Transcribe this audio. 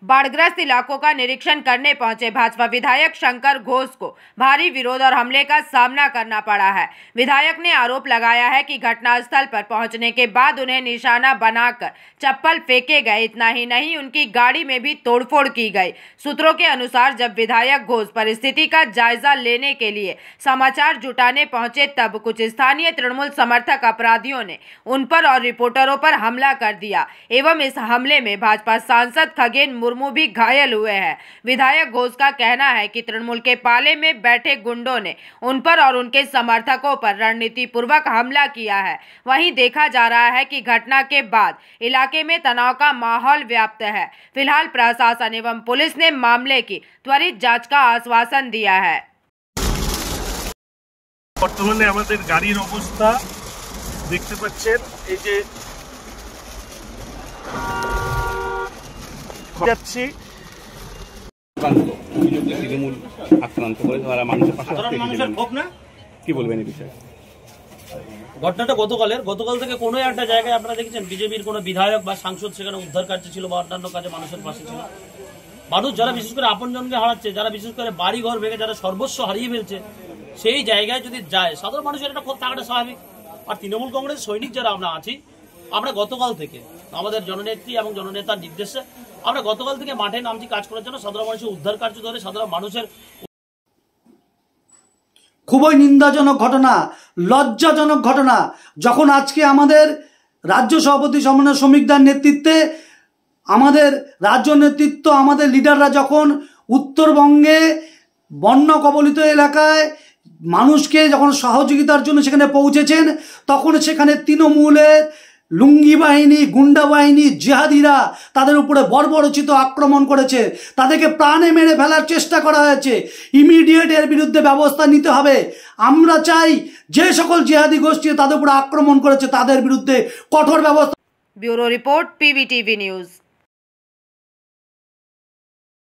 बाढ़ग्रस्त इलाकों का निरीक्षण करने पहुंचे भाजपा विधायक शंकर घोष को भारी विरोध और हमले का सामना करना पड़ा है। विधायक ने आरोप लगाया है कि घटनास्थल पर पहुंचने के बाद उन्हें निशाना बनाकर चप्पल फेंके गए। इतना ही नहीं, उनकी गाड़ी में भी तोड़फोड़ की गई। सूत्रों के अनुसार जब विधायक घोष परिस्थिति का जायजा लेने के लिए समाचार जुटाने पहुंचे, तब कुछ स्थानीय तृणमूल समर्थक अपराधियों ने उन पर और रिपोर्टरों पर हमला कर दिया एवं इस हमले में भाजपा सांसद खगेन मुर्मू भी घायल हुए हैं। विधायक घोष का कहना है कि तृणमूल के पाले में बैठे गुंडों ने उन पर और उनके समर्थकों पर रणनीति पूर्वक हमला किया है। वहीं देखा जा रहा है कि घटना के बाद इलाके में तनाव का माहौल व्याप्त है। फिलहाल प्रशासन एवं पुलिस ने मामले की त्वरित जांच का आश्वासन दिया है। বর্তমানে আমাদের গাড়ির অবস্থা দেখতে পাচ্ছেন, এই যে যাচ্ছি তৃণমূল আক্রান্ত করে তারা মানুষের পাশে কি বলবেন এই বিষয়ে? ঘটনাটা গতকাল থেকে কোনো একটা জায়গায় আপনারা দেখেছেন বিজেপির কোনো বিধায়ক বা সাংসদ সেখানে উদ্ধার কার্য ছিল বা অন্যান্য কাজে মানুষের পাশে ছিল। মানুষ যারা বিশেষ করে আপনজনকে হারাচ্ছে, যারা বিশেষ করে বাড়ি ঘর ভেঙে যারা সর্বস্ব হারিয়ে ফেলছে, সেই জায়গায় যদি যায় সাধারণ মানুষের একটা ক্ষোভ থাকাটা স্বাভাবিক। আর তৃণমূল কংগ্রেস সৈনিক যারা আমরা আছি, আমরা গতকাল থেকে আমাদের জননেত্রী এবং জননেতার নির্দেশে আমরা গতকাল থেকে মাঠে নামছি কাজ করার জন্য। সাধারণ মানুষের উদ্ধার কার্য ধরে সাধারণ মানুষের খুবই নিন্দাজনক ঘটনা, লজ্জাজনক ঘটনা। যখন আজকে আমাদের রাজ্য সভাপতি সমন্বয় শ্রমিকদের নেতৃত্বে আমাদের রাজ্য নেতৃত্ব, আমাদের লিডাররা যখন উত্তরবঙ্গে বন্যা কবলিত এলাকায় মানুষকে যখন সহযোগিতার জন্য সেখানে পৌঁছেছেন, তখন সেখানে তৃণমূলের লুঙ্গি বাহিনী, গুন্ডা বাহিনী, জিহাদিরা তাদের উপরে বর্বরচিত আক্রমণ করেছে। তাদেরকে প্রাণে মেরে ফেলার চেষ্টা করা হয়েছে। ইমিডিয়েট এর বিরুদ্ধে ব্যবস্থা নিতে হবে। আমরা চাই যে সকল জিহাদি গোষ্ঠী তাদের উপরে আক্রমণ করেছে তাদের বিরুদ্ধে কঠোর ব্যবস্থা। Bureau report, PVTV news.